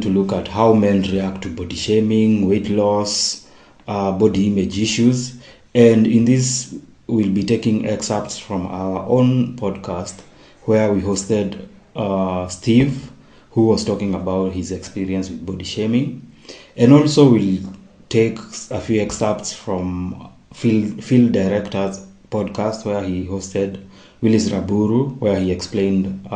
To look at how men react to body shaming, weight loss, body image issues. And in this, we'll be taking excerpts from our own podcast where we hosted Steve, who was talking about his experience with body shaming. And also we'll take a few excerpts from Field Director's podcast where he hosted Willis Raburu, where he explained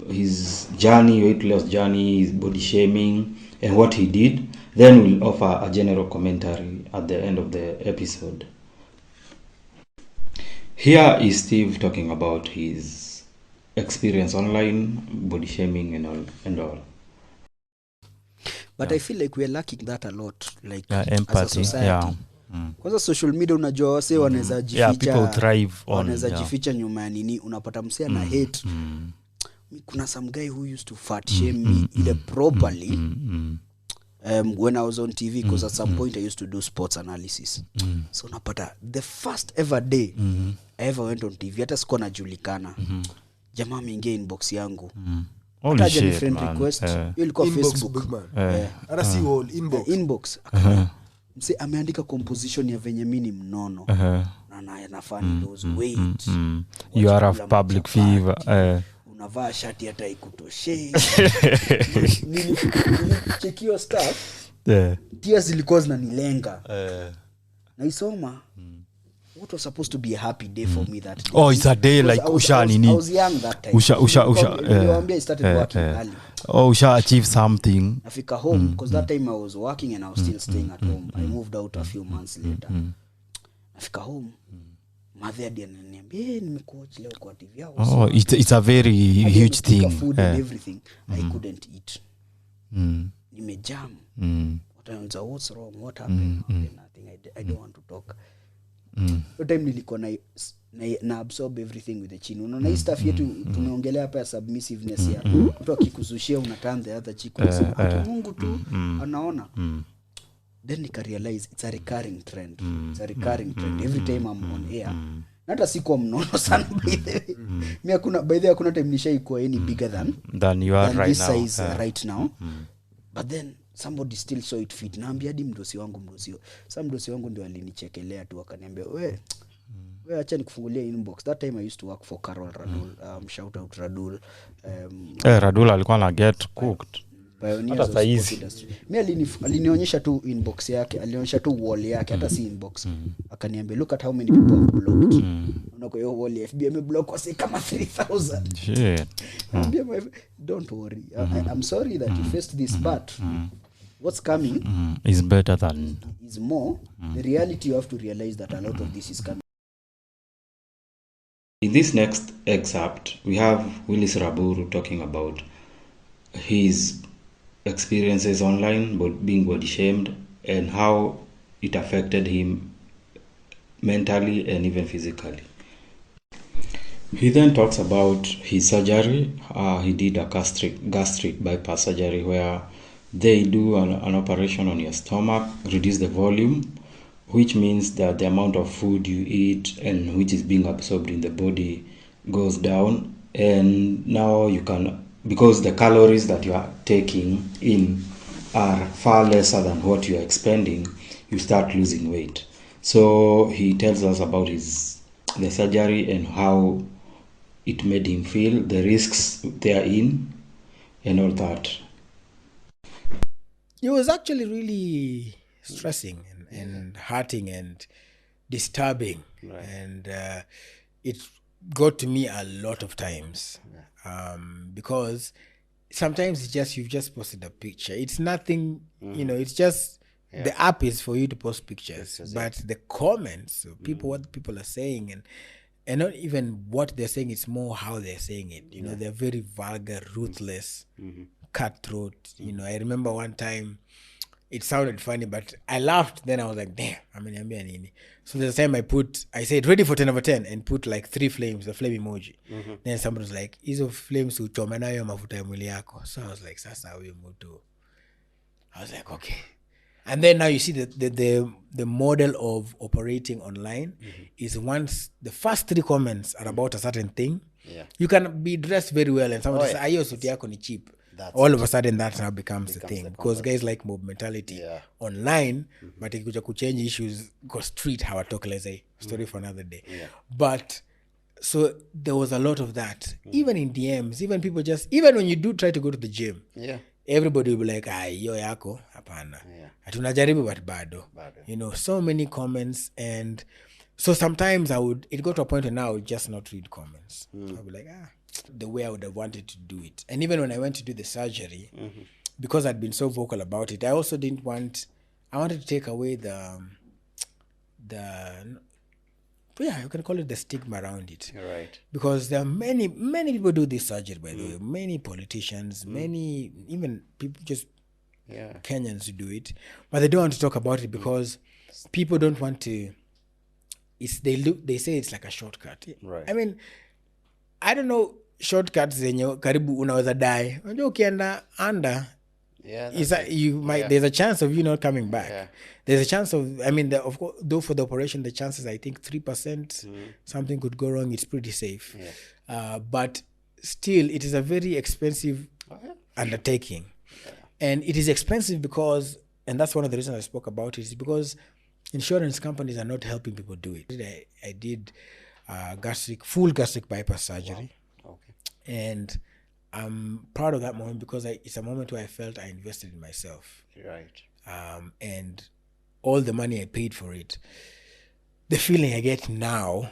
his journey, weight loss journey, his body shaming, and what he did. Then we'll offer a general commentary at the end of the episode. Here is Steve talking about his experience online, body shaming and all. But I feel like we're lacking that a lot, like empathy, as a society. Kwanza social media unajua wase wanaweza jificha, people thrive on, wanaweza jificha nyuma ya nini, unapata msea na hate. Kuna some guy who used to fat shame me either properly when I was on TV, because at some point I used to do sports analysis. So unapata the first ever day I ever went on TV, hata sikuwa najulikana. Jamaa ameingia inbox yangu. Holy shit, friend man. request. Ilikuwa Facebook. Hata si all inbox. Mse ameandika composition ya venye mimi ni mnono. Na nafani lose weight. You are of public fever. Unavaa shati hata ikutoshe. Nilichekio stuff. Tears zilikuwa zinanilenga. Naisoma. What was supposed to be a happy day for me that day? Oh, it's a day like usha nini? I was young that time. I started working early. Oh, usha achieve something. Nafika home because that time I was working and I was still staying at home. I moved out a few months later. Nafika home. Mother ananiambia, nimekuwatch leo kwa TV yao. Oh, it's a very huge thing. Food and everything. I couldn't eat. Nimejam. What's wrong? What happened? Nothing. I don't want to talk. So time nilikuwa na absorb everything with the chin. Unaona hii stuff yetu tumeongelea hapa ya submissiveness ya mtu akikuzushia unaturn the other cheek. Mungu tu anaona. Then nika realize it's a recurring trend. It's a recurring trend every time I'm on air. Hata sikuwa mnono sana by the way. Mimi hakuna time nishaikuwa any bigger than you are right this now. Size right now. But then somebody still saw it fit. Naambia hadi mdosi wangu. Sasa mdosi wangu ndio alinichekelea tu akaniambia, wewe acha nikufungulia inbox. That time I used to work for Carol Radul. Shout out Radul. Radul alikuwa na get cooked. Hata saizi. Mimi alinionyesha tu inbox yake, alionyesha tu wall yake, hata si inbox. Akaniambia, look at how many people have blocked. Unako hiyo wall ya FB ameblock wase kama 3000. Shit. Don't worry. I'm sorry that you faced this, but what's coming is better than is more. The reality, you have to realize that a lot of this is coming. In this next excerpt, we have Willis Raburu talking about his experiences online, being body shamed, and how it affected him mentally and even physically. He then talks about his surgery. He did a gastric bypass surgery where they do an operation on your stomach, reduce the volume, which means that the amount of food you eat and which is being absorbed in the body goes down. And now you can, because the calories that you are taking in are far lesser than what you are expending, you start losing weight. So he tells us about the surgery and how it made him feel, the risks therein, and all that. It was actually really stressing and hurting and disturbing. Right. And it got to me a lot of times. Because sometimes you've just posted a picture. It's nothing, it's just, the app is for you to post pictures. But the comments, what people are saying, and not even what they're saying, it's more how they're saying it. They're very vulgar, ruthless, cutthroat. I remember one time, it sounded funny, but I laughed. Then I was like, damn, so there's a time I said, ready for 10 over 10, and put like 3 flames, the flame emoji. Then somebody was like, hizo flames uchome nayo mafuta ya mwili yako. So I was like, sasa huyo mtu. I was like, okay. And then now you see the model of operating online is once the first 3 comments are about a certain thing, you can be dressed very well and someone says, ayo suti yako ni cheap. all of a sudden that now becomes the thing the because guys like mob mentality Yeah. online, but ikikuja kuchange issues go street hawatokeleze story for another day. Yeah. But so there was a lot of that. Even in DMs, even people even when you do try to go to the gym, Yeah. everybody will be like, yo yako hapana. Yeah. Hatunajaribu but bado. You know, so many comments. And so sometimes it got to a point where now I would just not read comments. I'll be like, the way I would have wanted to do it. And even when I went to do the surgery, because I'd been so vocal about it, I also I wanted to take away you can call it the stigma around it. Right. Because there are many people do this surgery, by the way. Many politicians, many, even people, just Kenyans who do it. But they don't want to talk about it because people don't want to, they say it's like a shortcut. Right. I mean, I don't know, shortcuts zenye karibu unaweza die. Unajua ukienda under, there's a chance of you not coming back. Yeah. There's a chance of, I mean, of course, though for the operation, the chances, I think 3%, something could go wrong. It's pretty safe. Yeah. But still, it is a very expensive undertaking. Yeah. And it is expensive because, and that's one of the reasons I spoke about it, is because insurance companies are not helping people do it. I did full gastric bypass surgery. Wow. Okay. And I'm proud of that moment because it's a moment where I felt I invested in myself. Right. And all the money I paid for it, the feeling I get now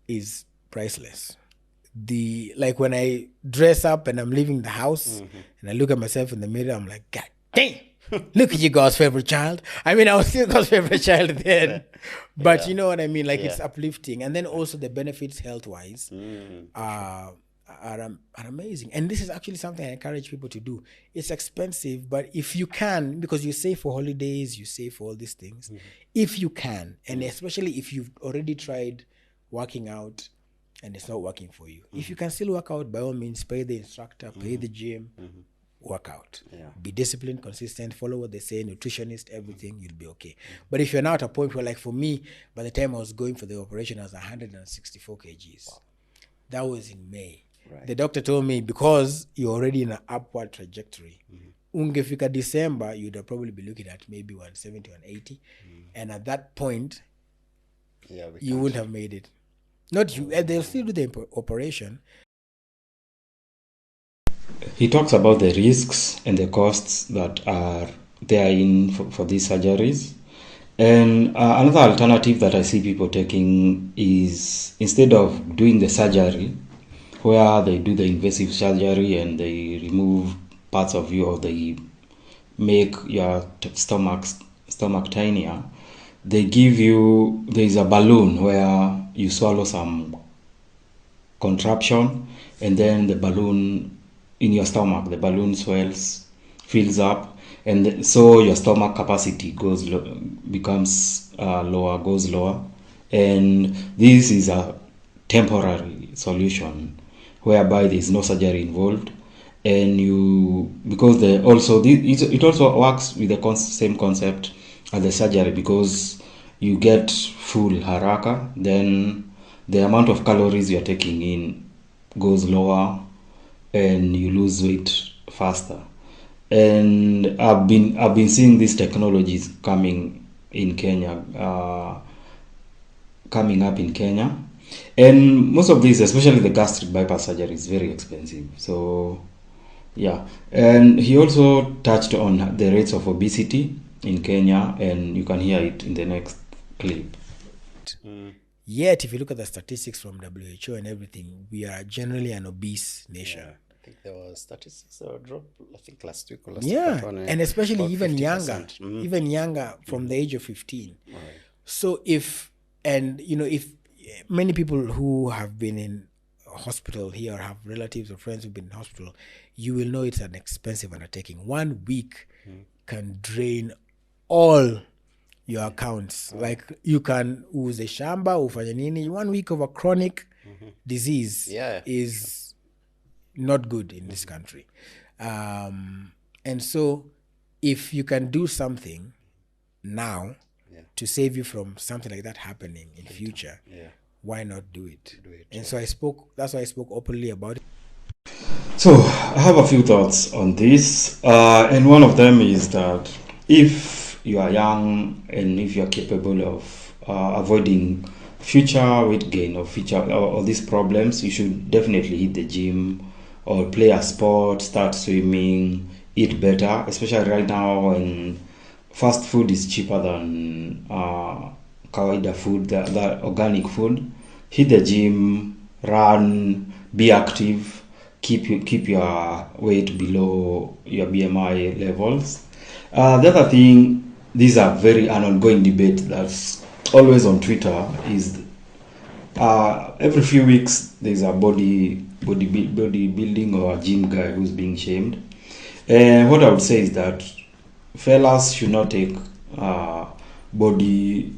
is priceless. Like when I dress up and I'm leaving the house and I look at myself in the mirror, I'm like, God damn, look at you, God's favorite child. I mean, I was still God's favorite child then. But you know what I mean? Like it's uplifting. And then also the benefits health-wise are amazing. And this is actually something I encourage people to do. It's expensive, but if you can, because you save for holidays, you save for all these things, if you can, and especially if you've already tried working out and it's not working for you, if you can still work out, by all means, pay the instructor, pay the gym, work out. Yeah. Be disciplined, consistent, follow what they say, nutritionist, everything, you'll be okay. But if you're now at a point where, like for me, by the time I was going for the operation, I was 164 kgs. Wow. That was in May. Right. The doctor told me, because you're already in an upward trajectory, ungefika December, you'd probably be looking at maybe 170, 180. And at that point, you wouldn't have made it. Not you, they'll still do the operation. He talks about the risks and the costs that are there for these surgeries. And another alternative that I see people taking is, instead of doing the surgery, where they do the invasive surgery and they remove parts of you, or they make your stomach tinier, they give you, there's a balloon where you swallow some contraption, and then the balloon in your stomach, the balloon fills up, and so your stomach capacity becomes lower, and this is a temporary solution whereby there is no surgery involved, and it also works with the same concept as the surgery, because you get full haraka, then the amount of calories you're taking in goes lower, and you lose weight faster. And I've been seeing these technologies coming up in Kenya. And most of these, especially the gastric bypass surgery, is very expensive. So, yeah. And he also touched on the rates of obesity in Kenya, and you can hear it in the next clip. Yet, if you look at the statistics from WHO and everything, we are generally an obese nation. Yeah. I think there was statistics drop, I think last week or last week. And especially even younger, from the age of 15. Right. So if many people who have been in hospital here or have relatives or friends who've been in hospital, you will know it's an expensive undertaking. 1 week can drain all your accounts. Like you can use a shamba, ufanye nini. 1 week of a chronic disease is not good in this country. And so if you can do something now to save you from something like that happening in future, why not do it? And so that's why I spoke openly about it. So I have a few thoughts on this, and one of them is that if you are young and if you are capable of avoiding future weight gain or future or these problems, you should definitely hit the gym or play a sport, start swimming, eat better, especially right now when fast food is cheaper than kawaida food, the organic food. Hit the gym, run, be active, keep your weight below your BMI levels. The other thing, these are very an ongoing debate that's always on Twitter, is every few weeks there's a bodybuilding or a gym guy who's being shamed. And what I would say is that fellas should not take body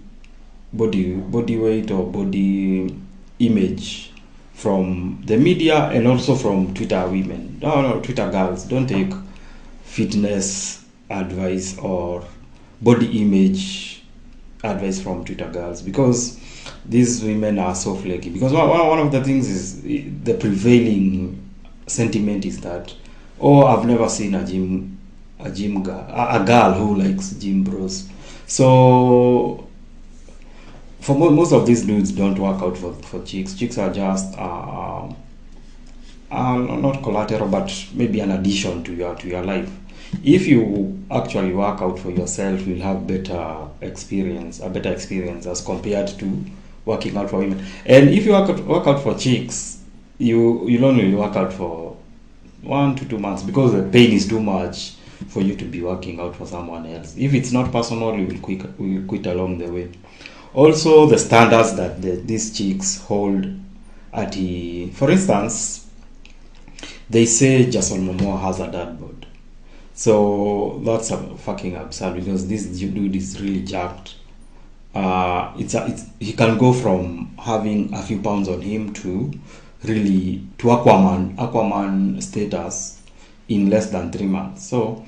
weight or body image from the media and also from Twitter women. No, Twitter girls. Don't take fitness advice or body image advice from Twitter girls, because these women are so flaky. Because one of the things is the prevailing sentiment is that, oh, I've never seen a girl who likes gym bros. So for most of these dudes don't work out for chicks. Chicks are just not collateral, but maybe an addition to your life. If you actually work out for yourself, you'll have a better experience as compared to working out for women. And if you work out for chicks, you'll only work out for 1 to 2 months, because the pain is too much for you to be working out for someone else. If it's not personal, you will quit along the way. Also, the standards that these chicks hold for instance, they say Jason Momoa has a dad bod. So that's fucking absurd, because this dude is really jacked. He can go from having a few pounds on him to Aquaman status in less than 3 months. So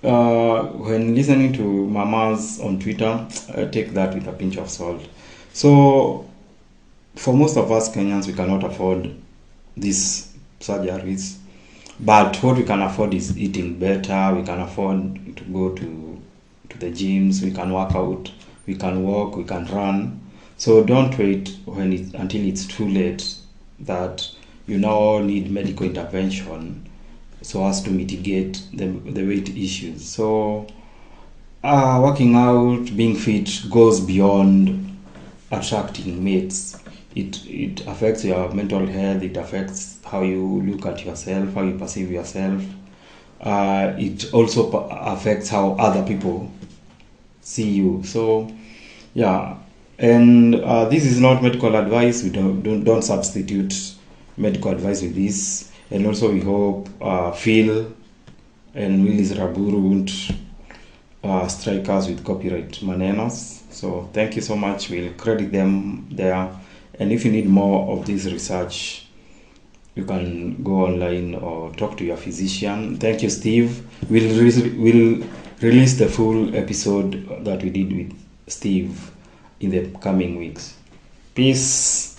when listening to mamas on Twitter, take that with a pinch of salt. So for most of us Kenyans, we cannot afford these surgeries, but what we can afford is eating better. We can afford to go to the gyms. We can work out, we can walk, we can run. So don't wait until it's too late that you now need medical intervention so as to mitigate the weight issues. So working out, being fit goes beyond attracting mates. It affects your mental health. It affects how you look at yourself, how you perceive yourself. It also affects how other people see you. So yeah, and this is not medical advice. We don't substitute medical advice with this. And also we hope Phil and Willis Raburu won't strike us with copyright manenos. So thank you so much. We'll credit them there. And if you need more of this research, you can go online or talk to your physician. Thank you, Steve. We'll release the full episode that we did with Steve in the coming weeks. Peace.